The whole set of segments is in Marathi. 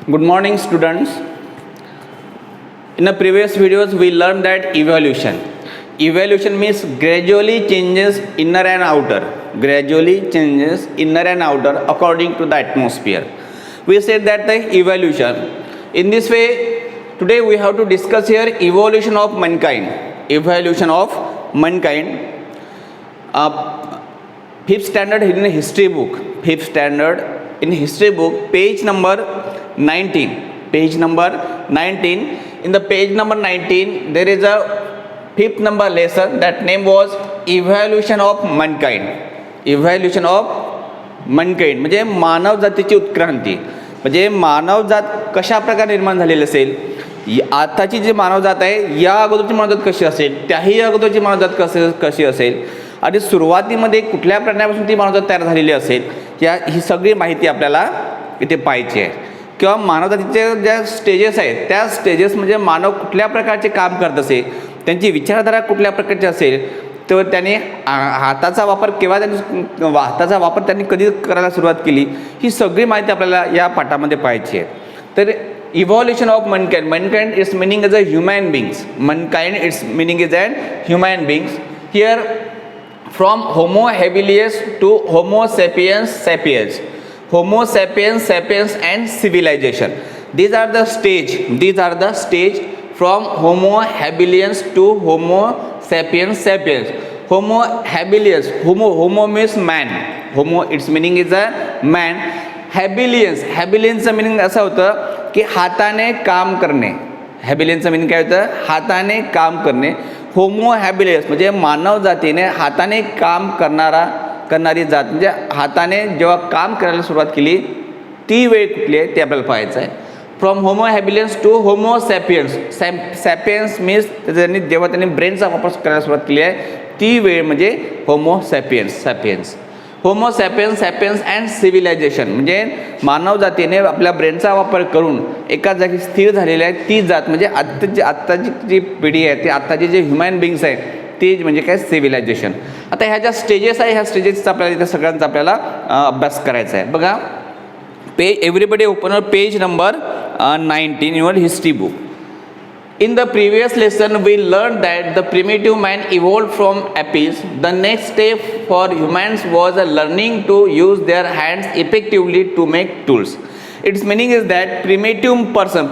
Good morning, students. In the previous videos, we learned that evolution. Evolution means gradually changes inner and outer. Gradually changes inner and outer according to the atmosphere. We said that the evolution. In this way, today we have to discuss here evolution of mankind. Evolution of mankind. Fifth standard in history book. Fifth standard in history book, page number 19. Page number 19. In the page number 19, there is a fifth number lesson. That name was evolution of mankind. Evolution of mankind म्हणजे मानव जातीची उत्क्रांती. म्हणजे मानव जात कशा प्रकारे निर्माण झालेली असेल, आताची जी मानव जात आहे या अगोदरची मानव जात कशी असेल, त्याही अगोदरची मानव जात कशी असेल आणि सुरुवातीमध्ये कुठल्या प्राण्यापासून ती मानव जात तयार झालेली असेल, ही सगळी माहिती आपल्याला इथे पाहायची आहे. किंवा मानवजातीचे ज्या स्टेजेस आहेत त्या स्टेजेस म्हणजे मानव कुठल्या प्रकारचे काम करत असेल, त्यांची विचारधारा कुठल्या प्रकारची असेल, तर त्याने हाताचा वापर त्यांनी कधी करायला सुरुवात केली, ही सगळी माहिती आपल्याला या पाठामध्ये पाहायची आहे. तर evolution of mankind. Mankind it's meaning is a human beings. Mankind it's meaning is an human beings. Here from Homo habilis to homo sapiens sapiens. Homo sapiens, sapiens and civilization. These are the stage from Homo habilis to Homo sapiens, sapiens. Homo habilis, Homo means man. Homo, its meaning is a man. Habilians meaning असा होतं की हाताने काम करणे. हॅबिलियनचं मिनिंग काय होतं? हाताने काम करणे. होमो हॅबिलियस म्हणजे मानव जातीने हाताने काम करणारी जात, म्हणजे हाताने जेव्हा काम करायला सुरुवात केली ती वेळ कुठली आहे ते आपल्याला पाहायचं आहे. From homo हॅबिलियन्स to homo sapiens. Sapiens means जेव्हा त्यांनी ब्रेनचा वापर करायला सुरुवात केली आहे ती वेळ म्हणजे homo sapiens. Homo sapiens and civilization म्हणजे मानव जातीने आपल्या ब्रेनचा वापर करून एका जागी स्थिर झालेली आहे ती जात म्हणजे आत्ताची जी पिढी आहे ती आत्ताचे जे ह्युमन बिंग्स आहेत ते म्हणजे काय सिव्हिलायझेशन. आता ह्या ज्या स्टेजेस आहे ह्या स्टेजेसचा आपल्याला इथे सगळ्यांचा आपल्याला अभ्यास करायचा आहे. बघा everybody open your page number 19 your history book. In the previous lesson, we learned that the primitive man evolved from apes. The next step for humans was learning to use their hands effectively to make tools. Its meaning is that primitive person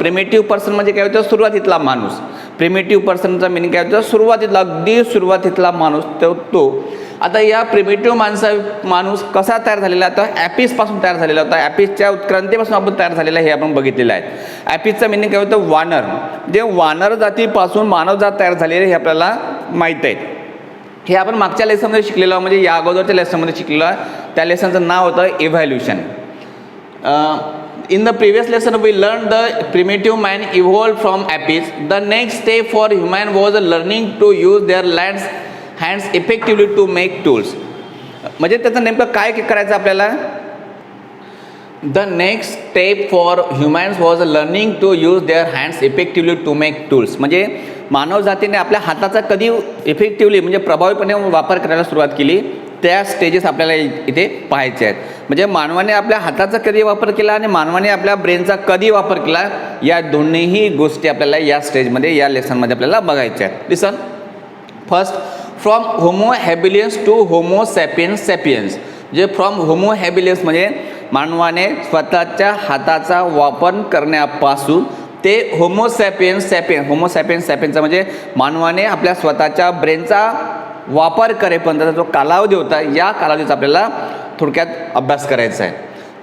म्हणजे काय होतं? सुरुवातीतला माणूस. प्रिमिटिव्ह पर्सनचा मिनिंग काय होतं? अगदी सुरुवातीतला माणूस तो. आता या प्रिमिटिव्ह माणूस कसा तयार झालेला होता? ॲपिसपासून तयार झालेला होता. ॲपिसच्या उत्क्रांतीपासून आपण तयार झालेला हे आपण बघितलेलं आहे. ॲपिसचा मिनिंग काय होतं? वानर. जे वानर जातीपासून मानवजात तयार झालेले हे आपल्याला माहीत आहे. हे आपण मागच्या लेसनमध्ये शिकलेलं, म्हणजे या अगोदरच्या लेसनमध्ये शिकलेलं. त्या लेसनचं नाव होतं evaluation. In the previous lesson, we learned the primitive man evolved from apes. The next step for human was learning to use their hands effectively to make tools. म्हणजे त्याचं नेमकं काय करायचं आपल्याला? The next step for humans was learning to use their hands effectively to make tools. म्हणजे मानव जातीने आपल्या हाताचा कधी इफेक्टिव्हली म्हणजे प्रभावीपणे वापर करायला सुरुवात केली त्या स्टेजेस आपल्याला इथे पाहायचे आहेत. म्हणजे मानवाने आपल्या हाताचा कधी वापर केला आणि मानवाने आपल्या ब्रेनचा कधी वापर केला या दोन्हीही गोष्टी आपल्याला या स्टेजमध्ये या लेसनमध्ये आपल्याला बघायच्या आहेत. Listen first, from homo हॅबिलियन्स to homo sapiens. जे फ्रॉम होमो हॅबिलियन्स म्हणजे मानवाने स्वतःच्या हाताचा वापर करण्यापासून ते होमो सॅपियन्सचा म्हणजे मानवाने आपल्या स्वतःच्या ब्रेनचा वापर करेपर्यंतचा जो कालावधी होता या कालावधीचा आपल्याला थोडक्यात अभ्यास करायचा आहे.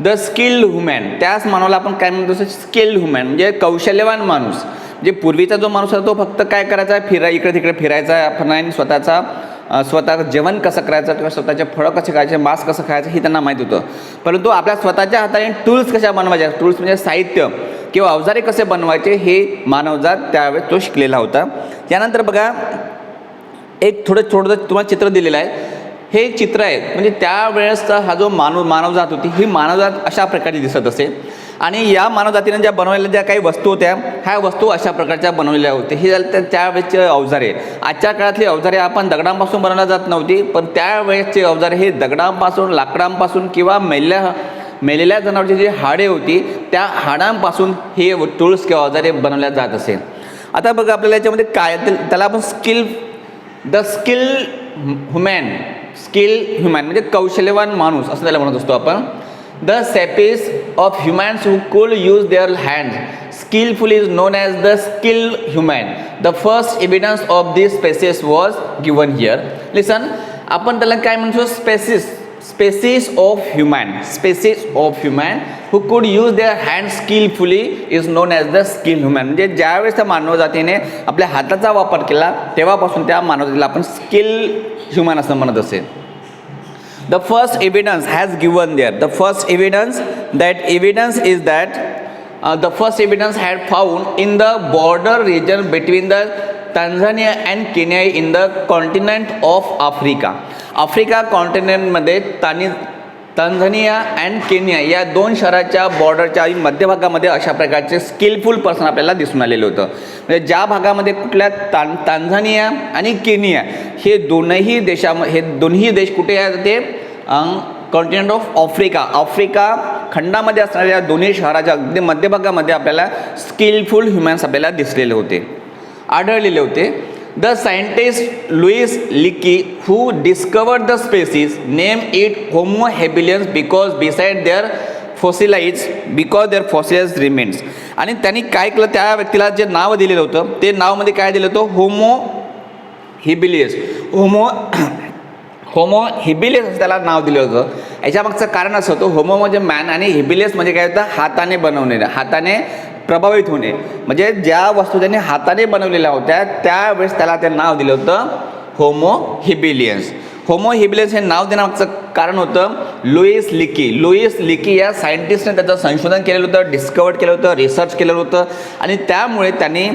द स्किल्ड ह्युमन, त्याच मानवाला आपण काय म्हणतो? स्किल्ड ह्युमन म्हणजे कौशल्यवान माणूस. जे पूर्वीचा जो माणूस होता तो फक्त काय करायचा? इकडे तिकडे फिरायचा, आपण स्वतः जेवण कसं करायचं किंवा स्वतःचे फळं कसे खायचे, मांस कसं खायचं हे त्यांना माहीत होतं. परंतु आपल्या स्वतःच्या हाताने टूल्स कशा बनवायच्या, टूल्स म्हणजे साहित्य किंवा अवजारे कसे बनवायचे हे मानवजात त्यावेळेस तो शिकलेला होता. त्यानंतर बघा एक थोडं तुम्हाला चित्र दिलेलं आहे. हे चित्र आहे म्हणजे त्यावेळेसचा हा जो मानवजात होती ही मानवजात अशा प्रकारे दिसत असे. आणि या मानवजातीने ज्या बनवलेल्या ज्या काही वस्तू होत्या ह्या वस्तू अशा प्रकारच्या बनवलेल्या होत्या. ही झाली त्यावेळेसचे अवजारे. आजच्या काळातली अवजारे आपण दगडांपासून बनवल्या जात नव्हती, पण त्यावेळेसचे अवजारे हे दगडांपासून, लाकडांपासून किंवा मेलेल्या जनावरांची जी हाडे होती त्या हाडांपासून हे टूल्स किंवा अवजारे बनवल्या जात असे. आता बघा आपल्याला याच्यामध्ये काय त्याला आपण द स्किल ह्युमॅन म्हणजे कौशल्यवान माणूस असं त्याला म्हणत असतो आपण. The सेपीस of humans who could use their hands skillfully is known as the skilled human. The first evidence of this species was given here. Listen, आपण त्याला काय म्हणतो species of human who could use their hands skillfully is known as the skilled human. म्हणजे ज्यावेळेस त्या मानव जातीने आपल्या हाताचा वापर केला तेव्हापासून त्या मानव जातीला आपण स्किल ह्युमन असं म्हणत असेल. The first evidence has given there. The first evidence had found in the border region between the Tanzania and Kenya in the continent of Africa. Africa कॉन्टिनेंटमध्ये तांझानिया अँड केनिया या दोन शहराच्या बॉर्डरच्या मध्यभागामध्ये अशा प्रकारचे स्किलफुल पर्सन आपल्याला दिसून आलेलं होतं. म्हणजे ज्या भागामध्ये कुठल्या तांझानिया आणि केनिया हे दोन्ही देश कुठे आहेत ते कॉन्टिनेंट ऑफ आफ्रिका खंडामध्ये असणाऱ्या दोन्ही शहराच्या अगदी मध्यभागामध्ये आपल्याला स्किलफुल ह्युमन्स आपल्याला आढळलेले होते. The scientist Louis Leakey who discovered the species name it homo habilians because their fossilize remains. आणि त्यांनी काय केलं त्या व्यक्तीला जे नाव दिलेलं होतं ते नावमध्ये काय दिलं होतं होमो हिबिलियस असं त्याला नाव दिलं होतं. याच्यामागचं कारण असं होतं होमो म्हणजे मॅन आणि हिबिलियस म्हणजे काय होतं हाताने बनवलेलं हाताने प्रभावित होणे म्हणजे ज्या वस्तू त्यांनी हाताने बनवलेल्या होत्या त्यावेळेस त्याला ते नाव दिलं होतं होमो हिबिलियन्स हे नाव देण्यामागचं कारण होतं लुईस लिकी या सायंटिस्टने त्याचं संशोधन केलेलं होतं डिस्कवर केलं होतं रिसर्च केलेलं होतं आणि त्यामुळे त्यांनी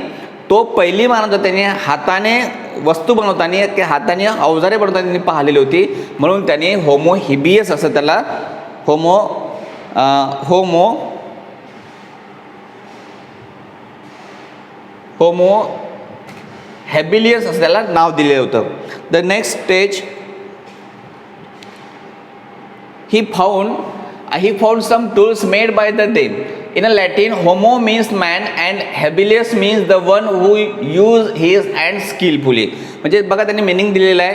तो पहिली मानव त्यांनी हाताने वस्तू बनवताना की हाताने अवजारे बनवताना त्यांनी पाहिलेली होती म्हणून त्यांनी होमो हिबियस असं त्याला होमो हेबिलियस असं त्याला नाव दिलेलं होतं. The next stage he found some tools made by them. In a Latin, homo means man and habilis means the one who use his hands skillfully. म्हणजे बघा त्यांनी मिनिंग दिलेलं आहे.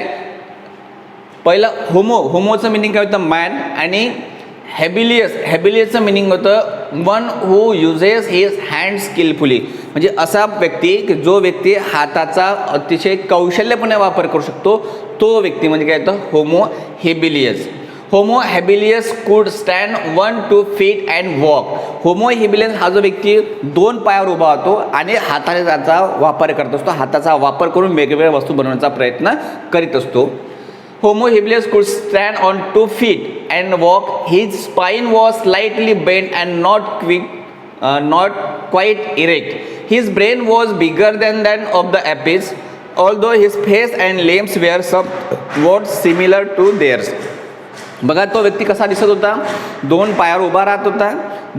पहिलं होमोचं मिनिंग काय होतं मॅन आणि हेबिलियसचं मिनिंग होतं one who uses his hand skilfully म्हणजे असा व्यक्ती की जो व्यक्ती हाताचा अतिशय कौशल्यपणे वापर करू शकतो तो व्यक्ती म्हणजे काय होतं homo habilis could stand 1-2 feet and walk. Homo habilis हा जो व्यक्ती 2 पायावर उभा होतो आणि हाताने त्याचा वापर करत असतो हाताचा वापर करून वेगवेगळ्या वस्तू बनवण्याचा प्रयत्न करीत असतो. Homo habilis could stand on 2 feet and walk. His spine was slightly bent and not quite erect. His brain was bigger than that of the apes, although his face and limbs were somewhat similar to theirs. बघा तो व्यक्ती कसा दिसत होता 2 पायावर उभा राहत होता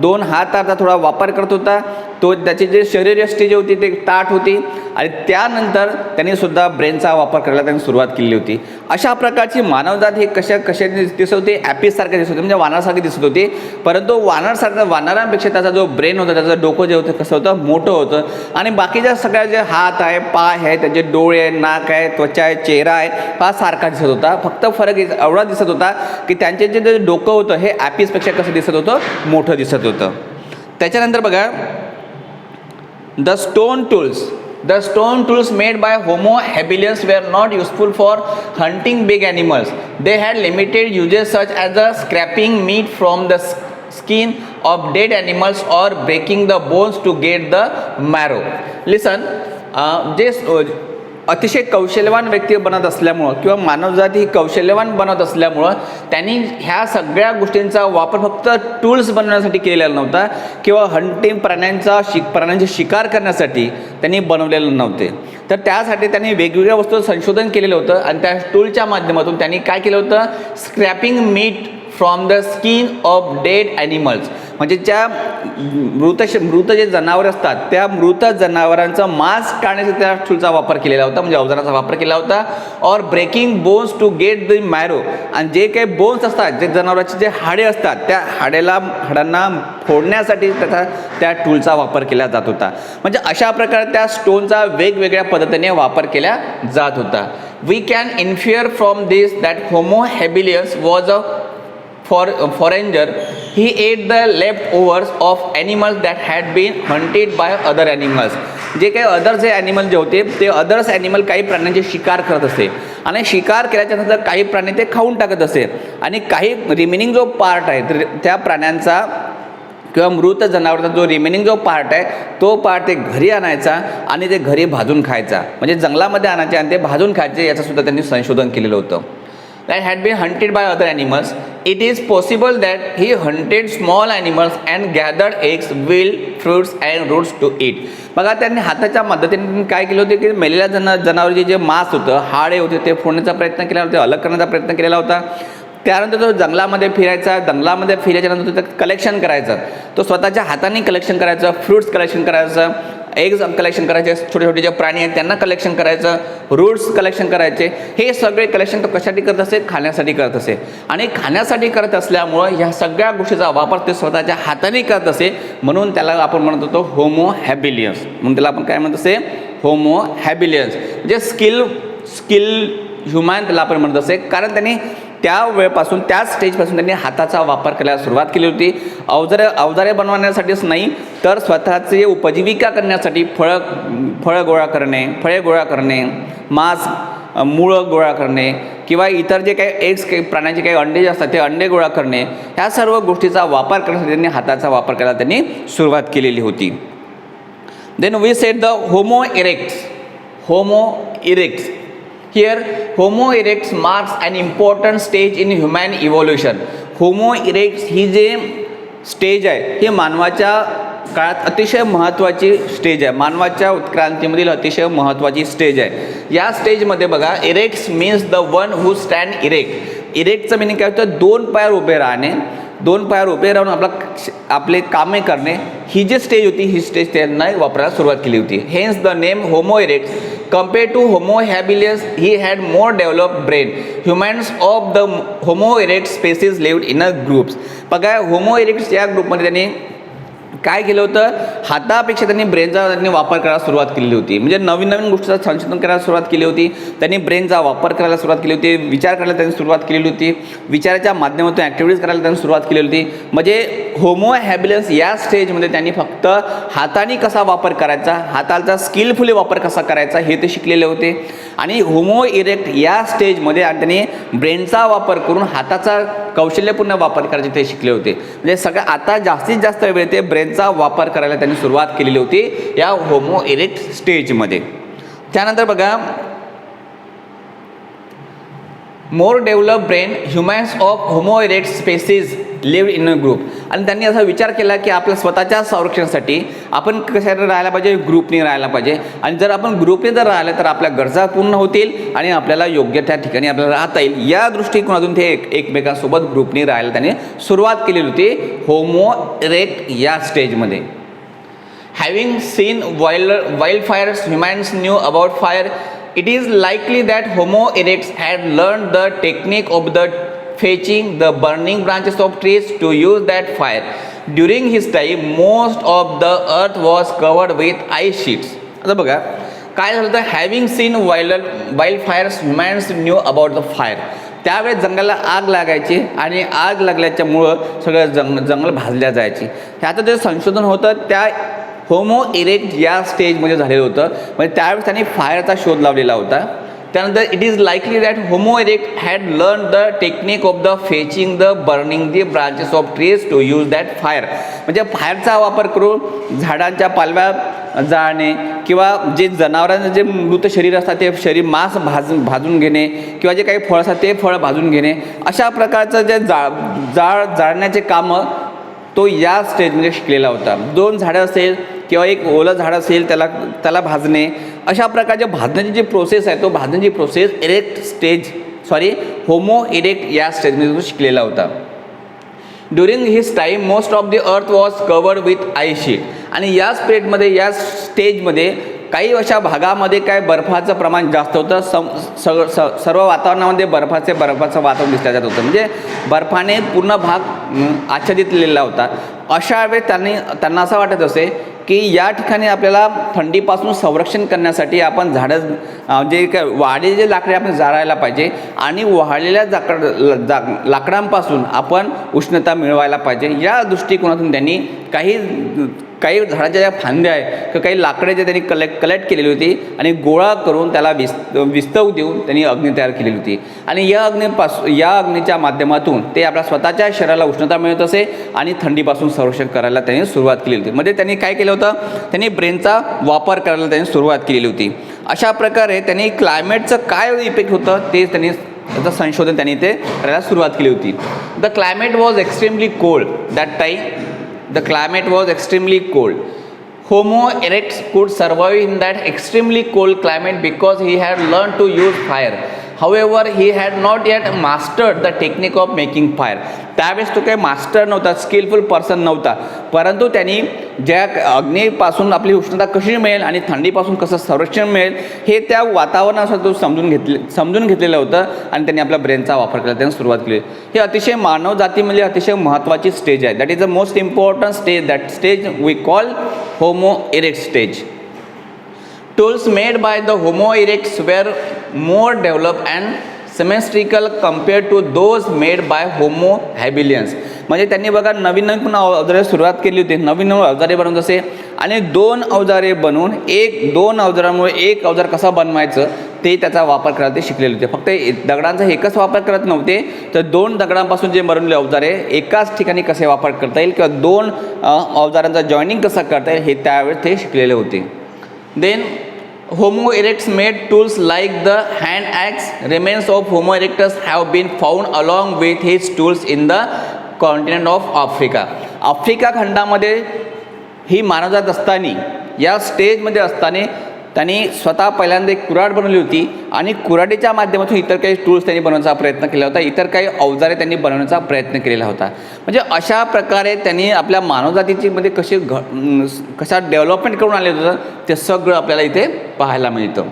2 हाताचा थोडा वापर करत होता तो त्याची जे शरीरयष्टी जी होती ते ताठ होती आणि त्यानंतर त्यांनी सुद्धा ब्रेनचा वापर करायला त्यांनी सुरुवात केली होती. अशा प्रकारची मानवजात ही कशा दिसत होती ॲपिससारखे दिसत होते म्हणजे वानरासारखे दिसत होते परंतु वानरांपेक्षा त्याचा जो ब्रेन होता त्याचं डोकं जे होतं कसं होतं मोठं होतं आणि बाकीच्या सगळ्या जे हात आहे पाय आहे त्याचे डोळे आहे नाक आहे त्वचा आहे चेहरा आहे हा सारखा दिसत होता. फक्त फरक एवढा दिसत होता की त्यांचे जे डोकं होतं हे ॲपिसपेक्षा कसं दिसत होतं मोठं दिसत होतं. त्याच्यानंतर बघा The stone tools made by Homo habilis were not useful for hunting big animals. They had limited uses such as scraping meat from the skin of dead animals or breaking the bones to get the marrow. Listen, अतिशय कौशल्यवान व्यक्ती बनत असल्यामुळं किंवा मानवजाती ही कौशल्यवान बनत असल्यामुळं त्यांनी ह्या सगळ्या गोष्टींचा वापर फक्त टूल्स बनवण्यासाठी केलेला नव्हता किंवा हंटिंग प्राण्यांची शिकार करण्यासाठी त्यांनी बनवलेलं नव्हते. तर त्यासाठी त्यांनी वेगवेगळ्या वस्तू संशोधन केलेलं होतं आणि त्या टूलच्या माध्यमातून त्यांनी काय केलं होतं scraping meat from the skin of dead animals, म्हणजे ज्या मृत जे जनावर असतात त्या मृत जनावरांचं मांस काढण्यासाठी त्या टूलचा वापर केलेला होता, म्हणजे अवजाराचा वापर केला होता. और breaking bones to get the marrow, आणि जे काही बोन्स असतात, जे जनावरांचे जे हाडे असतात त्या हाडांना फोडण्यासाठी त्या टूलचा वापर केला जात होता. म्हणजे अशा प्रकारे त्या स्टोनचा वेगवेगळ्या पद्धतीने वापर केला जात होता. We can infer from this that homo habilians was a forager. He ate the leftovers of animals that had been hunted by other animals. जे काही अदर्स जे ॲनिमल जे होते ते अदर्स ॲनिमल काही प्राण्यांचे शिकार करत असे, आणि शिकार केल्याच्या नंतर काही प्राणी ते खाऊन टाकत असे, आणि काही रिमेनिंग जो पार्ट आहे त्या प्राण्यांचा किंवा मृत जनावरांचा जो रिमेनिंग जो पार्ट आहे तो पार्ट ते घरी आणायचा आणि ते घरी भाजून खायचा, म्हणजे जंगलामध्ये आणायचे आणि ते भाजून खायचे. याचं सुद्धा त्यांनी संशोधन केलेलं होतं. That had been hunted by other animals. It is possible that he hunted small animals and gathered eggs, wild fruits and roots to eat. बघा त्यांनी हाताच्या मदतीने काय केलं होतं की मेलेल्या जनावरांचे जे मांस होतं, हाडे होते ते फोडण्याचा प्रयत्न केला होता, अलग करण्याचा प्रयत्न केलेला होता. त्यानंतर तो जंगलामध्ये फिरायचा, जंगलामध्ये फिरायच्यानंतर तो कलेक्शन करायचं, तो स्वतःच्या हाताने कलेक्शन करायचं, फ्रूट्स कलेक्शन करायचं, एग्ज कलेक्शन करायचे, छोटे छोटे जे प्राणी आहेत त्यांना कलेक्शन करायचं, रूट्स कलेक्शन करायचे. हे सगळे कलेक्शन तो कशासाठी करत असे? खाण्यासाठी करत असे. आणि खाण्यासाठी करत असल्यामुळं ह्या सगळ्या गोष्टीचा वापर ते स्वतःच्या हाताने करत असे, म्हणून त्याला आपण म्हणत होतो होमो हॅबिलियन्स. म्हणून त्याला आपण काय म्हणत असे? होमो हॅबिलियन्स, म्हणजे स्किल ह्युमन त्याला आपण म्हणत असे. कारण त्यांनी त्या वेळपासून त्या स्टेजपासून त्यांनी हाताचा वापर करायला सुरुवात केली होती. अवजारे बनवण्यासाठीच नाही तर स्वतःचे उपजीविका करण्यासाठी फळे गोळा करणे, मांस मुळं गोळा करणे किंवा इतर जे काही एग्स काही प्राण्यांचे काही अंडे जे असतात ते अंडे गोळा करणे, ह्या सर्व गोष्टीचा वापर करण्यासाठी त्यांनी हाताचा वापर करायला त्यांनी सुरुवात केलेली होती. Then we said the homo erectus. Here, Homo erectus marks an important stage in human evolution. Homo erectus ही जे स्टेज आहे हे मानवाच्या काळात अतिशय महत्त्वाची स्टेज आहे, मानवाच्या उत्क्रांतीमधील अतिशय महत्त्वाची स्टेज आहे. या स्टेजमध्ये बघा, erectus means the one who stand erect. इरेक्टचं मिनिंग काय होतं? दोन पायावर उभे राहणे, दोन पायावर उभे राहून आपले कामे करणे. ही जी स्टेज होती ही स्टेज त्यांना वापरायला सुरुवात केली होती. Hence the name homo erectus. Compared to Homo habilis, he had more developed brain. Humans of the Homo erectus species lived in a groups. बघा, होमो इरेक्ट्स या ग्रुपमध्ये त्यांनी काय केलं होतं? हातापेक्षा त्यांनी ब्रेनचा वापर करायला सुरुवात केलेली होती, म्हणजे नवीन गोष्टीचं संशोधन करायला सुरुवात केली होती. त्यांनी ब्रेनचा वापर करायला सुरुवात केली होती, विचार करायला त्यांनी सुरुवात केलेली होती, विचाराच्या माध्यमातून ॲक्टिव्हिटीज करायला त्यांनी सुरुवात केलेली होती. म्हणजे होमो हॅबिलियन्स या स्टेजमध्ये त्यांनी फक्त हाताने कसा वापर करायचा, हाताचा स्किलफुली वापर कसा करायचा हे ते शिकलेले होते. आणि होमो इरेक्ट या स्टेजमध्ये त्यांनी ब्रेनचा वापर करून हाताचा कौशल्यपूर्ण वापर करायचे ते शिकले होते. म्हणजे सगळ्या आता जास्तीत जास्त वेळ ते ब्रेनचा वापर करायला त्यांनी सुरुवात केलेली होती या होमो इरेक्ट स्टेजमध्ये. त्यानंतर बघा, more develop brain humans of homo erect species live in a group. आणि त्यांनी असा विचार केला की आपल्या स्वतःच्या संरक्षणासाठी आपण कशाने राहायला पाहिजे? ग्रुपने राहायला पाहिजे. आणि जर आपण ग्रुपने जर राहिलं तर आपल्या गरजा पूर्ण होतील आणि आपल्याला योग्य त्या ठिकाणी आपल्याला राहता येईल. या दृष्टिकोनातून ते एकमेकांसोबत ग्रुपने राहायला त्यांनी सुरुवात केलेली होती होमो इरेक्ट या स्टेजमध्ये. Having seen wild fires, humans knew about fire. It is likely that Homo erectus had learned the technique of the fetching the burning branches of trees to use that fire. During his time, most of the earth was covered with ice sheets. आता बघा काय झालं होतं? Having seen wild fires, humans knew about the fire. त्यावेळेस जंगलाला आग लागायची आणि आग लागल्याच्यामुळं सगळं जंगल भाजल्या जायची. ह्याचं जे संशोधन होतं त्या होमो इरेक्ट या स्टेजमध्ये झालेलं होतं. म्हणजे त्यावेळेस त्यांनी फायरचा शोध लावलेला होता. त्यानंतर it is likely that homo erect had learn the technique of the fetching the burning the branches of trees to use that fire. म्हणजे फायरचा वापर करून झाडांच्या पालव्या जाळणे किंवा जे जनावरांचं जे मृत शरीर असतात ते शरीर मांस भाजून घेणे किंवा जे काही फळ असतात ते फळ भाजून घेणे, अशा प्रकारचं जे जाळण्याचे कामं तो या स्टेजमध्ये शिकलेला होता. दोन झाडं असेल किंवा एक ओलं झाड असेल त्याला भाजणे, अशा प्रकारच्या भाजण्याची जी प्रोसेस आहे तो भाजण्याची प्रोसेस होमो इरेक्ट या स्टेजमध्ये तो शिकलेला होता. During his time most of the earth was covered with ice sheet आणि या स्टेजमध्ये काही अशा भागामध्ये काय बर्फाचं प्रमाण जास्त होतं. सर्व वातावरणामध्ये बर्फाचं वातावरण दिसलं जात होतं, म्हणजे बर्फाने पूर्ण भाग आच्छादितलेला होता. अशा वेळेस त्यांना असं वाटत असे की या ठिकाणी आपल्याला थंडीपासून संरक्षण करण्यासाठी आपण झाडं जे काय वाढलेले लाकडे आपण जाळायला पाहिजे आणि वाळलेल्या लाकडांपासून आपण उष्णता मिळवायला पाहिजे. या दृष्टिकोनातून त्यांनी काही झाडाच्या ज्या फांद्या आहे किंवा काही लाकडे जे त्यांनी कलेक्ट केलेली होती आणि गोळा करून त्याला विस्तव देऊन त्यांनी अग्नी तयार केलेली होती आणि या अग्नीच्या माध्यमातून ते आपल्या स्वतःच्या शरीराला उष्णता मिळत असे आणि थंडीपासून संरक्षण करायला त्यांनी सुरुवात केली होती. म्हणजे त्यांनी काय केलं होतं, त्यांनी ब्रेनचा वापर करायला त्यांनी सुरुवात केलेली होती. अशा प्रकारे त्यांनी क्लायमेटचं काय इफेक्ट होतं ते त्यांनी त्याचं संशोधन त्यांनी ते करायला सुरुवात केली होती. The climate was extremely cold that time. The climate was extremely cold. Homo erectus could survive in that extremely cold climate because he had learned to use fire. However, he had not yet mastered the technique of making fire. त्यावेळेस तो काही मास्टर नव्हता, स्किलफुल पर्सन नव्हता, परंतु त्यांनी ज्या अग्नीपासून आपली उष्णता कशी मिळेल आणि थंडीपासून कसं संरक्षण मिळेल हे त्या वातावरणानुसार तो समजून घेतलेलं होतं आणि त्यांनी आपल्या ब्रेनचा वापर करायला त्यांनी सुरुवात केली. हे अतिशय मानव जातीमध्ये अतिशय महत्त्वाची स्टेज आहे. That is the most important stage. That stage we call homo erectus stage. Tools made by the Homo erectus were more developed and symmetrical compared to those made by Homo habilis. म्हणजे त्यांनी बघा नवीन पुन्हा अवजारे सुरुवात केली होती, नवीन अवजारे बनवत असे आणि दोन अवजारे बनवून दोन अवजारांमुळे एक अवजार कसा बनवायचं ते त्याचा वापर करायला ते शिकलेले होते. फक्त दगडांचा एकच वापर करत नव्हते, तर दोन दगडांपासून जे बनवलेले अवजारे एकाच ठिकाणी कसे वापर करता येईल किंवा दोन अवजारांचा जॉईनिंग कसं करता येईल हे त्यावेळेस ते शिकलेले होते. Then Homo erectus made tools like the hand axe. Remains of Homo erectus have been found along with his tools in the continent of Africa. Africa खंडामध्ये ही मानवजात असताना या स्टेजमध्ये असताना त्यांनी स्वतः पहिल्यांदा एक कुऱ्हाड बनवली होती आणि कुऱ्हाडीच्या माध्यमातून इतर काही टूल्स त्यांनी बनवण्याचा प्रयत्न केला होता, इतर काही अवजारे त्यांनी बनवण्याचा प्रयत्न केलेला होता. म्हणजे अशा प्रकारे त्यांनी आपल्या मानवजातीची मध्ये कशा डेव्हलपमेंट करून आले होतं ते सगळं आपल्याला इथे पाहायला मिळतं.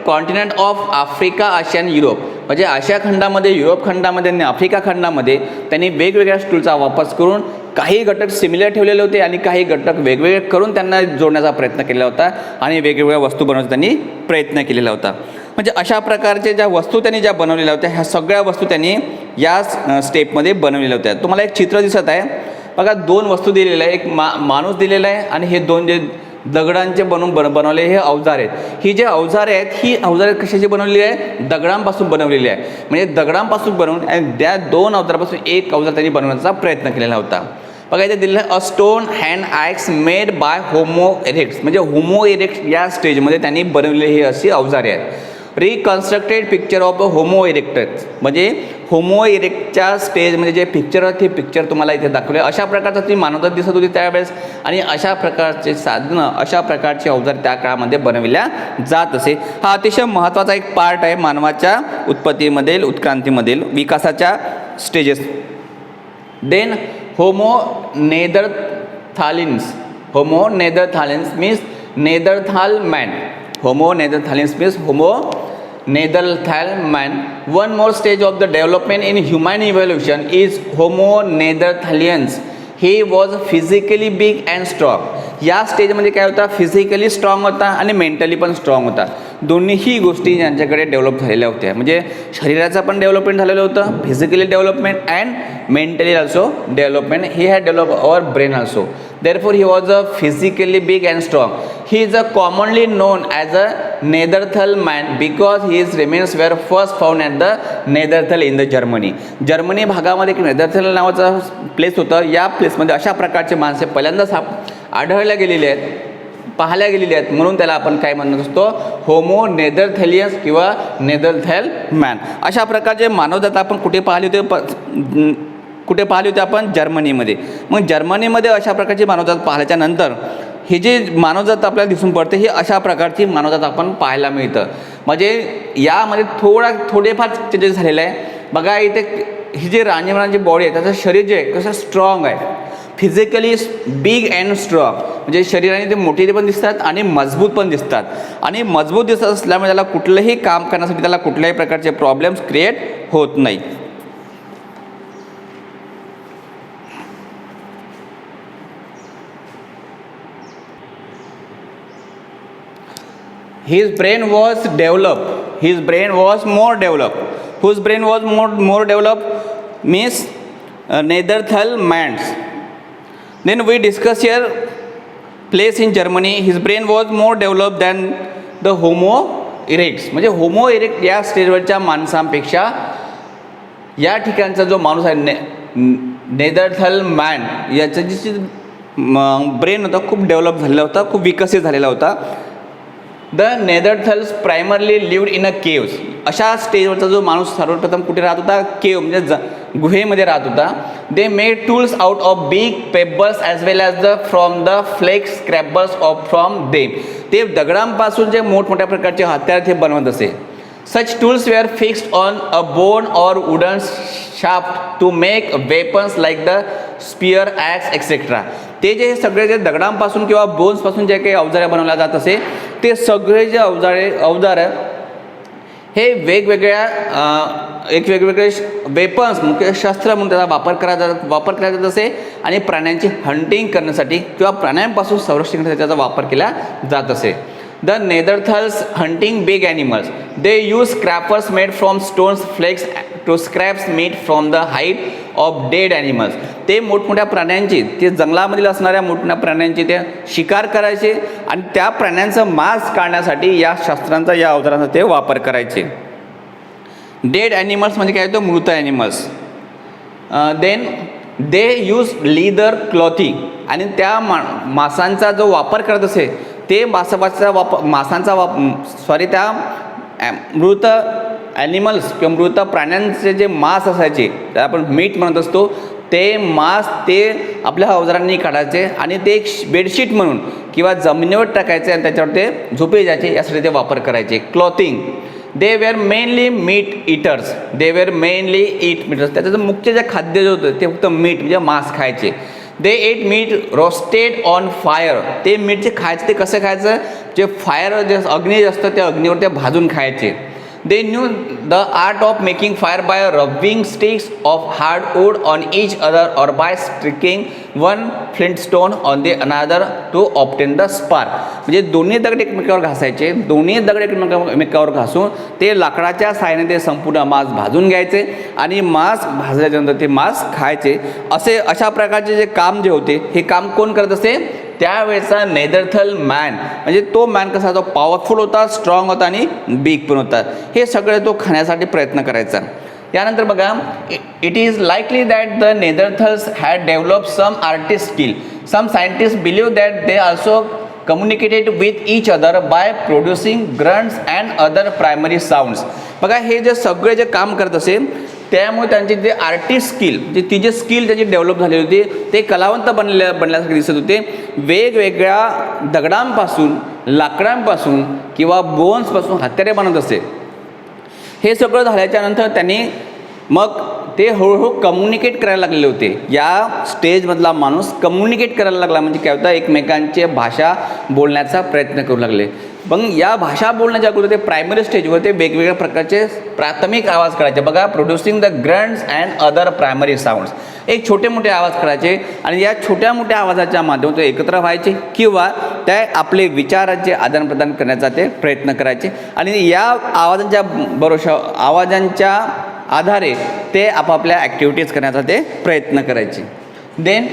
कॉन्टिनेंट ऑफ आफ्रिका, आशिया आणि युरोप, म्हणजे आशिया खंडामध्ये, युरोप खंडामध्ये आणि आफ्रिका खंडामध्ये त्यांनी वेगवेगळ्या टूलचा वापर करून काही घटक सिमिलर ठेवलेले होते आणि काही घटक वेगवेगळे करून त्यांना जोडण्याचा प्रयत्न केला होता आणि वेगवेगळ्या वस्तू बनवण्याचा त्यांनी प्रयत्न केलेला होता. म्हणजे अशा प्रकारच्या ज्या वस्तू त्यांनी ज्या बनवलेल्या होत्या ह्या सगळ्या वस्तू त्यांनी या स्टेपमध्ये बनवलेल्या होत्या. तुम्हाला एक चित्र दिसत आहे बघा, दोन वस्तू दिलेल्या आहे, एक माणूस दिलेला आहे आणि हे दोन जे दगडांचे बनवले हे अवजार आहेत. ही जे अवजारे आहेत ही अवजारे कशाची बनवलेली आहे, दगडांपासून बनवलेली आहे. म्हणजे दगडांपासून बनवून आणि त्या दोन अवजारापासून एक अवजार त्यांनी बनवण्याचा प्रयत्न केलेला होता. बघा इथे दिलेलं आहे, a stone hand axe made by homo erectus. म्हणजे होमो इरेक्टस या स्टेजमध्ये त्यांनी बनवलेली ही अशी अवजारे आहेत. Reconstructed picture of homo erectus, म्हणजे होमो इरेक्टच्या स्टेजमध्ये जे पिक्चर आहेत ते पिक्चर तुम्हाला इथे दाखवले. अशा प्रकारचं ती मानवता दिसत होती त्यावेळेस आणि अशा प्रकारचे साधनं, अशा प्रकारचे अवजार त्या काळामध्ये बनविल्या जात असे. हा अतिशय महत्त्वाचा एक पार्ट आहे मानवाच्या उत्पत्तीमधील, उत्क्रांतीमधील, विकासाच्या stages. Then homo neanderthalensis. Homo neanderthalensis means Neanderthal man. Homo neanderthalensis means Homo neanderthal man. One more stage of the development in human evolution is Homo neanderthalians. He was physically big and strong. या स्टेजमध्ये काय होता, फिजिकली स्ट्रॉंग होता आणि मेंटली पण स्ट्रॉंग होता. दोन्हीही गोष्टी यांच्याकडे डेव्हलप झालेल्या होत्या. म्हणजे शरीराचं पण डेव्हलपमेंट झालेलं होतं, physically development and mentally also development. He had develop our brain also. Therefore, he was a physically big and strong. He is commonly known as a Neanderthal man because his remains were first found at the Neanderthal in the Germany. Germany भागामध्ये एक नेदरथल नावाचा प्लेस होतं. या प्लेसमध्ये अशा प्रकारचे माणसे पहिल्यांदाच आढळल्या गेलेले आहेत, पाहायला गेलेले आहेत, म्हणून त्याला आपण काय म्हणत असतो, होमो नेदरथॅलियन्स किंवा नेदरथॅल मॅन. अशा प्रकारचे मानवजात आपण कुठे पाहिले होते आपण, जर्मनीमध्ये. मग जर्मनीमध्ये अशा प्रकारची मानवजात पाहिल्याच्या नंतर हे जे मानवजात आपल्याला दिसून पडते ही अशा प्रकारची मानवजात आपण पाहायला मिळतं. म्हणजे यामध्ये थोडेफार चेंजेस झालेले आहे. बघा इथे ही जे रांजीवनाची बॉडी आहे त्याचं शरीर जे आहे कसं स्ट्रॉंग आहे, फिजिकली बिग अँड स्ट्रॉंग, म्हणजे शरीराने ते मोठे पण दिसतात आणि मजबूत पण दिसतात. आणि मजबूत दिसत असल्यामुळे त्याला कुठलंही काम करण्यासाठी त्याला कुठल्याही प्रकारचे प्रॉब्लेम्स क्रिएट होत नाही. His brain was developed. His brain was more developed. Whose brain was more developed? Means Neanderthal man's. Then we discuss here place in Germany. His brain was more developed than the Homo erectus. म्हणजे Homo erectus या स्टेजवरच्या माणसांपेक्षा या ठिकाणचा जो माणूस आहे नेदरथल मॅन याचा जी ब्रेन होता खूप डेव्हलप झालेला होता, खूप विकसित झालेला होता. The Neanderthals primarily lived in a caves. अशा स्टेजवरचा जो माणूस सर्वप्रथम कुठे राहत होता? केव म्हणजे गुहेमध्ये राहत होता. They made tools out of big pebbles as well as the from the flakes scrabbles of from them. ते दगडांपासून जे मोठमोठ्या प्रकारचे हत्यार ते बनवत असे. Such tools were fixed on a bone or wooden shaft to make weapons like the spear, axe, etc. ते जे सगळे जे दगडांपासून किंवा बोन्सपासून जे काही अवजारे बनवल्या जात असे ते सगळे जे अवजारं हे वेगवेगळ्या वेगवेगळे वेपन्स मुख्य शस्त्र म्हणून त्याचा वापर केला जात असे आणि प्राण्यांची हंटिंग करण्यासाठी किंवा प्राण्यांपासून संरक्षण करण्यासाठी त्याचा वापर केला जात असे. The Neanderthals hunting big animals. They use scrapers made from stones flakes to scrape meat from the hide of dead animals. ते मोठमोठ्या प्राण्यांची ते जंगलामधील असणाऱ्या मोठमोठ्या प्राण्यांची ते शिकार करायचे आणि त्या प्राण्यांचं मांस काढण्यासाठी या शस्त्रांचा या अवजारांचा ते वापर करायचे. डेड ॲनिमल्स म्हणजे काय होतं? मृत animals. Then they use leather clothing आणि त्या मांसांचा जो वापर करत असे ते त्या मृत ॲनिमल्स किंवा मृत प्राण्यांचे जे मांस असायचे त्याला आपण मीट म्हणत असतो ते मांस ते आपल्या अवजारांनी काढायचे आणि ते एक बेडशीट म्हणून किंवा जमिनीवर टाकायचे आणि त्याच्यावर ते झोपे जायचे यासाठी ते वापर करायचे. Clothing. They were mainly meat eaters. They were mainly eat meters. त्याचं मुख्य जे खाद्य जे होतं ते फक्त मीट म्हणजे मांस खायचे. They ate meat roasted on fire. ते मीठ जे खायचं ते कसं खायचं? जे फायर जे अग्नी असतं त्या अग्नीवर ते भाजून खायचे. They knew the art of making fire by rubbing sticks of hard wood on each other or by striking one flint stone on the another to obtain the spark. म्हणजे दोन्ही दगड एकमेकावर घासायचे. दोन्ही दगड एकमेकावर घासून ते लाकडाच्या साहाय्याने ते संपूर्ण मांस भाजून घ्यायचे आणि मांस भाजल्याच्यानंतर ते मांस खायचे. अशा प्रकारचे जे काम जे होते हे काम कोण करत असे? त्यावेळेचा नेदरथल मॅन. म्हणजे तो मॅन कसा होता? पॉवरफुल होता, स्ट्रॉंग होता आणि बिग पण होता. हे सगळे तो खाण्यासाठी प्रयत्न करायचा. यानंतर बघा, it is likely that the Neanderthals had develop some artist skill. Some scientist believe that they also communicated with each other by producing grunts and other primary sounds. बघा हे जे सगळे जे काम करत असे त्यामुळे त्यांचे जे आर्टिस्ट स्किल म्हणजे ती जे स्किल त्याची डेव्हलप झालेली होती ते कलावंत बनल्यासारखे दिसत होते. वेगवेगळ्या दगडांपासून, लाकडांपासून किंवा बोन्सपासून हत्यारे बनत असे. हे सगळं झाल्याच्यानंतर त्यांनी मग ते हळूहळू कम्युनिकेट करायला लागलेले होते. या स्टेजमधला माणूस कम्युनिकेट करायला लागला म्हणजे काय होतं? एकमेकांची भाषा बोलण्याचा प्रयत्न करू लागले. पण या भाषा बोलण्याच्या अगोदर ते प्रायमरी स्टेजवर ते वेगवेगळ्या प्रकारचे प्राथमिक आवाज काढायचे. बघा, producing the grunts and other primary sounds. एक छोटे मोठे आवाज काढायचे आणि या छोट्या मोठ्या आवाजाच्या माध्यमातून एकत्र व्हायचे किंवा त्या आपले विचारांचे आदानप्रदान करण्याचा ते प्रयत्न करायचे आणि या आवाजांच्या आधारे ते आपापल्या ॲक्टिव्हिटीज करण्याचा ते प्रयत्न करायचे. Then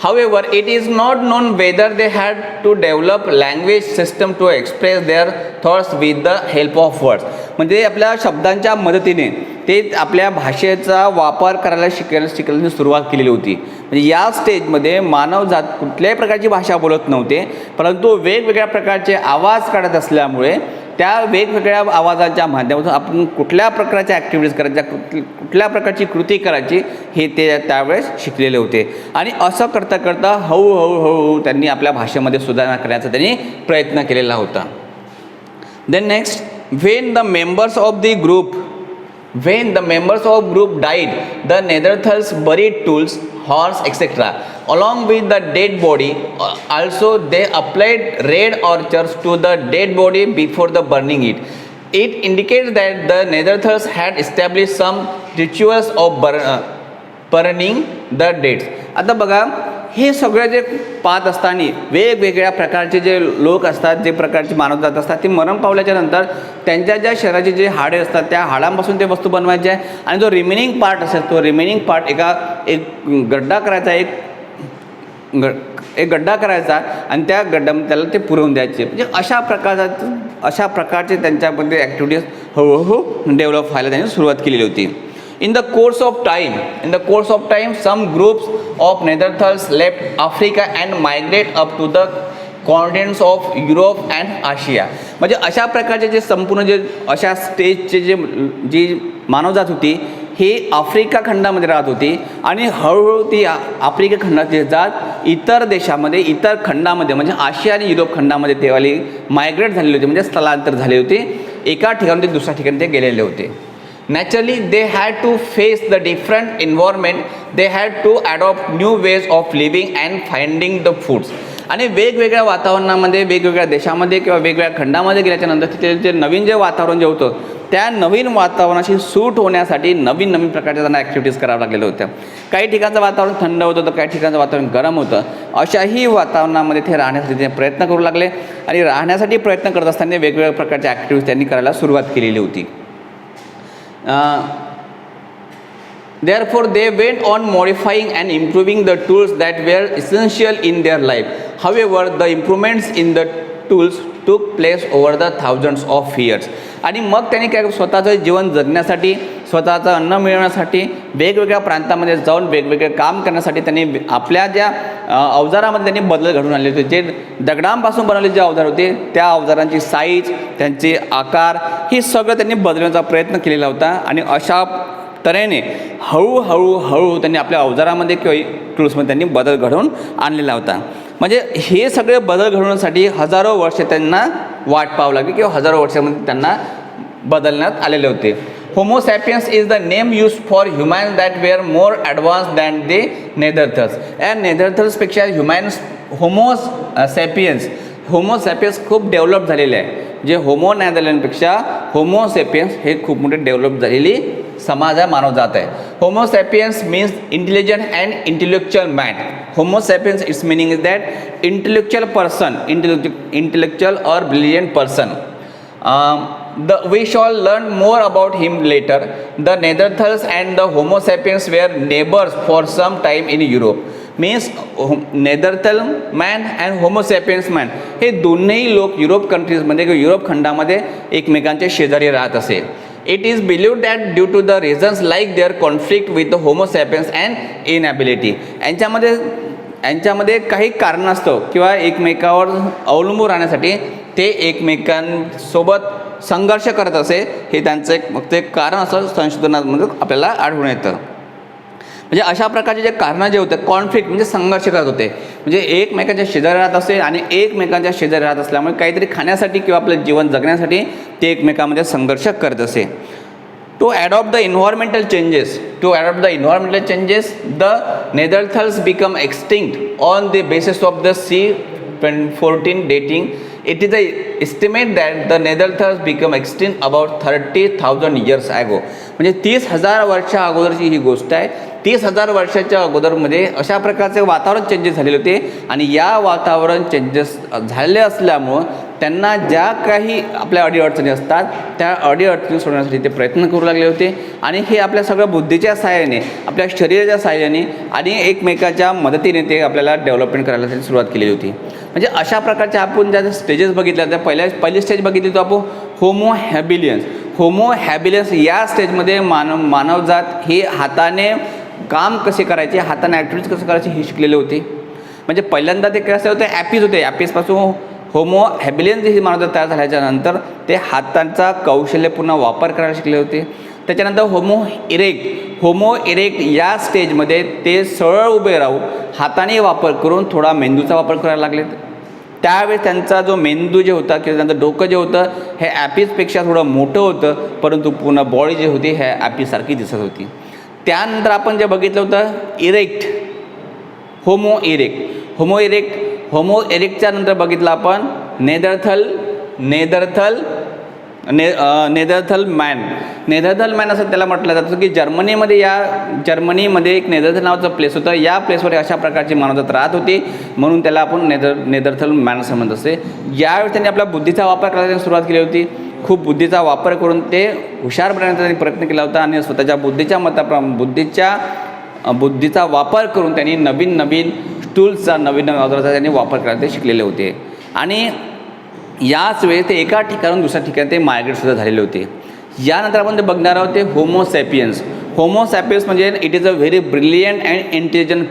however it is not known whether they had to develop language system to express their thoughts with the help of words. म्हणजे आपल्या शब्दांच्या मदतीने ते आपल्या भाषेचा वापर करायला शिकायला सुरुवात केलेली होती. म्हणजे या स्टेजमध्ये मानवजात कुठल्याही प्रकारची भाषा बोलत नव्हते, परंतु वेगवेगळ्या प्रकारचे आवाज काढत असल्यामुळे त्या वेगवेगळ्या आवाजाच्या माध्यमातून आपण कुठल्या प्रकारच्या ॲक्टिव्हिटीज करायच्या, कुठल्या प्रकारची कृती करायची हे ते त्यावेळेस शिकलेले होते. आणि असं करता करता हळूहळू त्यांनी आपल्या भाषेमध्ये सुधारणा करण्याचा त्यांनी प्रयत्न केलेला होता. Then next, when the members of the group When the members of group died, the Neanderthals buried tools, horns, etc. along with the dead body. Also, they applied red ochres to the dead body before the burning it. It indicates that the Neanderthals had established some rituals of burning the dead. आता बघा, हे सगळे जे पाहत असताना वेगवेगळ्या प्रकारचे जे लोक असतात, जे प्रकारचे मानवजात असतात, ते मरण पावल्याच्या नंतर त्यांच्या ज्या शरीराचे जे हाडे असतात त्या हाडांपासून ते वस्तू बनवायचे आहे आणि जो रिमेनिंग पार्ट असेल तो रिमेनिंग पार्ट एक गड्डा करायचा, एक गड्डा करायचा आणि त्या गड्ड्यामध्ये त्याला ते पुरवून द्यायचे. म्हणजे अशा प्रकारचे त्यांच्यामध्ये ॲक्टिव्हिटीज हळूहळू डेव्हलप व्हायला त्यांनी सुरुवात केलेली होती. In the course of time, some groups of Neanderthals left Africa and migrate up to the continents of Europe and Asia. म्हणजे अशा प्रकारचे जे संपूर्ण जे अशा स्टेजचे जी मानवजात होती हे आफ्रिका खंडामध्ये राहत होती आणि हळूहळू ती आफ्रिका खंडाची जात इतर देशामध्ये, इतर खंडामध्ये म्हणजे आशिया आणि युरोप खंडामध्ये तेवाली मायग्रेट झालेली होती, म्हणजे स्थलांतर झाले होते. एका ठिकाणी ते दुसऱ्या ठिकाणी ते गेलेले होते. Naturally, they had to face the different environment. They had to adopt new ways of living and finding the foods. आणि वेगवेगळ्या वातावरणामध्ये, वेगवेगळ्या देशामध्ये किंवा वेगवेगळ्या खंडामध्ये गेल्याच्यानंतर तिथे जे नवीन जे वातावरण जे होतं त्या नवीन वातावरणाशी सूट होण्यासाठी नवीन प्रकारच्या त्यांना ॲक्टिव्हिटीज कराव्या लागलेल्या होत्या. काही ठिकाणचं वातावरण थंड होतं तर काही ठिकाणचं वातावरण गरम होतं. अशाही वातावरणामध्ये ते राहण्यासाठी ते प्रयत्न करू लागले आणि राहण्यासाठी प्रयत्न करत असताना वेगवेगळ्या प्रकारच्या ॲक्टिव्हिटीज त्यांनी करायला सुरुवात केलेली होती. Therefore, they went on modifying and improving the tools that were essential in their life. However, the improvements in the tools took place over the thousands of years. आणि मग त्यांनी काय स्वतःचं जीवन जगण्यासाठी, स्वतःचं अन्न मिळवण्यासाठी वेगवेगळ्या प्रांतामध्ये जाऊन वेगवेगळे काम करण्यासाठी त्यांनी आपल्या ज्या अवजारामध्ये त्यांनी बदल घडून आणले होते. जे दगडांपासून बनवलेले जे अवजार होते त्या अवजारांची साईज, त्यांचे आकार हे सगळं त्यांनी बदलण्याचा प्रयत्न केलेला होता. आणि अशा तऱ्हेने हळूहळू त्यांनी आपल्या अवजारामध्ये किंवा टूल्समध्ये त्यांनी बदल घडवून आणलेला होता. म्हणजे हे सगळे बदल घडवण्यासाठी हजारो वर्ष त्यांना वाट पाहावं लागली किंवा हजारो वर्षामध्ये त्यांना बदलण्यात आलेले होते. Homo sapiens is the name use for humans that were more advance than the Neanderthals. या नेदरथल्सपेक्षा होमो सॅपियन्स खूप डेव्हलप झालेले आहे. जे होमो नेदरलँडपेक्षा होमो सॅपियन्स हे खूप मोठे डेव्हलप झालेली समाज आहे, मानवजात आहे. Homo sapiens means intelligent and intellectual man. Homo sapiens its meaning is that intellectual person, intellectual or brilliant person. We shall learn more about him later. The Neanderthals and the Homo sapiens were neighbors for some time in Europe. Means Neanderthal man and homo sapiens man हे दोन्ही लोक युरोप कंट्रीजमध्ये किंवा युरोप खंडामध्ये एकमेकांचे शेजारी राहत असे. It is believed that due to the reasons like their conflict with the homo sapiens and inability. यांच्यामध्ये काही कारणास्तव किंवा एकमेकावर अवलंबून राहण्यासाठी ते एकमेकांसोबत संघर्ष करत असे. हे त्यांचं एक कारण असं संशोधनामध्ये आपल्याला आढळून येतं. म्हणजे अशा प्रकारचे जे कारणं जे होते कॉन्फ्लिक्ट म्हणजे संघर्ष करत होते. म्हणजे एकमेकांच्या शेजारी राहत असे आणि एकमेकांच्या शेजारी राहत असल्यामुळे काहीतरी खाण्यासाठी किंवा आपलं जीवन जगण्यासाठी ते एकमेकांमध्ये संघर्ष करत असे. To adopt the environmental changes, the Neanderthals become extinct on the basis of the C14 dating. It is estimate that the Neanderthals become extinct about 30,000 years ago. म्हणजे 30,000 वर्षा अगोदरची ही गोष्ट आहे. 30,000 वर्षाच्या अगोदरमध्ये अशा प्रकारचे वातावरण चेंजेस झालेले होते आणि या वातावरण चेंजेस झाले असल्यामुळं त्यांना ज्या काही आपल्या अडीअडचणी असतात त्या अडीअडचणी सोडवण्यासाठी ते प्रयत्न करू लागले होते. आणि हे आपल्या सगळ्या बुद्धीच्या सहाय्याने, आपल्या शरीराच्या सहाय्याने आणि एकमेकाच्या मदतीने ते आपल्याला डेव्हलपमेंट करायला सुरुवात केलेली होती. म्हणजे अशा प्रकारच्या आपण ज्या स्टेजेस बघितल्या त्या पहिली स्टेज बघितली तो आपण होमो हॅबिलियन्स. या स्टेजमध्ये मानवजात ही हाताने काम कसे करायचे, हाताने ॲक्टिव्हिटीज कसं करायचे हे शिकलेले होते. म्हणजे पहिल्यांदा ते कसे होते, ॲपीज होते. ॲपीजपासून होमो हॅबिलियन्स ही मानवजात तयार झाल्याच्यानंतर ते हातांचा कौशल्यपूर्ण वापर करायला शिकले होते. त्याच्यानंतर होमो इरेक्ट या स्टेजमध्ये ते सरळ उभे राहून हाताने वापर करून थोडा मेंदूचा वापर करायला लागले. त्यावेळेस त्यांचा जो मेंदू जे होता किंवा त्यांचं डोकं जे होतं हे ॲपीजपेक्षा थोडं मोठं होतं, परंतु पूर्ण बॉडी जी होती ह्या ॲपीसारखी दिसत होती. त्यानंतर आपण जे बघितलं होतं इरेक्ट, होमो इरेक्टच्या नंतर बघितलं आपण नेदरथल मॅन असं त्याला म्हटलं जातं की जर्मनीमध्ये एक नेदरथल नावाचं प्लेस होतं. या प्लेसवर अशा प्रकारची मानवजात राहत होती, म्हणून त्याला आपण नेदरथल मॅन असं म्हणत असते. यावेळी त्यांनी आपल्या बुद्धीचा वापर करायला सुरुवात केली होती. खूप बुद्धीचा वापर करून ते हुशार बनण्याचा त्यांनी प्रयत्न केला होता आणि स्वतःच्या बुद्धीचा वापर करून त्यांनी नवीन टूल्सचा नवीन अवजाराचा त्यांनी वापर करायला ते शिकलेले होते. आणि याच वेळी ते एका ठिकाणून दुसऱ्या ठिकाणी ते मायग्रेटसुद्धा झालेले होते. यानंतर आपण ते बघणार आहोत ते होमोसॅपियन्स म्हणजे it is a very brilliant and intelligent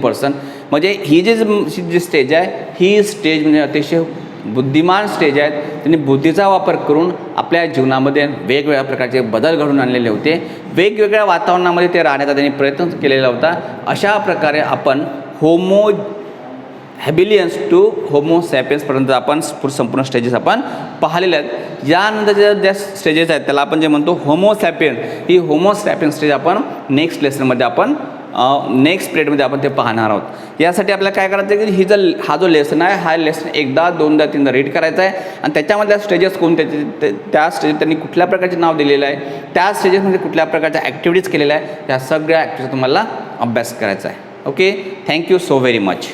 person. म्हणजे ही जी स्टेज आहे ही स्टेज म्हणजे अतिशय बुद्धिमान स्टेज आहेत. त्यांनी बुद्धीचा वापर करून आपल्या जीवनामध्ये वेगवेगळ्या प्रकारचे बदल घडवून आणलेले होते. वेगवेगळ्या वातावरणामध्ये ते राहण्याचा त्यांनी प्रयत्न केलेला होता. अशा प्रकारे आपण होमो हॅबिलियन्स टू होमोसॅपियन्सपर्यंत आपण संपूर्ण स्टेजेस आपण पाहिलेल्या आहेत. यानंतरच्या ज्या स्टेजेस आहेत त्याला आपण जे म्हणतो होमोसॅपियन, ही होमोसॅपियन स्टेज आपण नेक्स्ट लेसनमध्ये आपण नेक्स्ट पिरियडमध्ये आपण ते पाहणार आहोत. यासाठी आपल्याला काय करायचं आहे की हा जो लेसन आहे हा लेसन एकदा दोनदा तीनदा रीड करायचा आहे आणि त्याच्यामधल्या स्टेजेस कोणते त्या स्टेजेस त्यांनी कुठल्या प्रकारचे नाव दिलेलं आहे, त्या स्टेजेसमध्ये कुठल्या प्रकारच्या ॲक्टिव्हिटीज केलेल्या आहे, त्या सगळ्या ॲक्टिव्हिटीज तुम्हाला अभ्यास करायचा आहे. Okay, thank you so very much.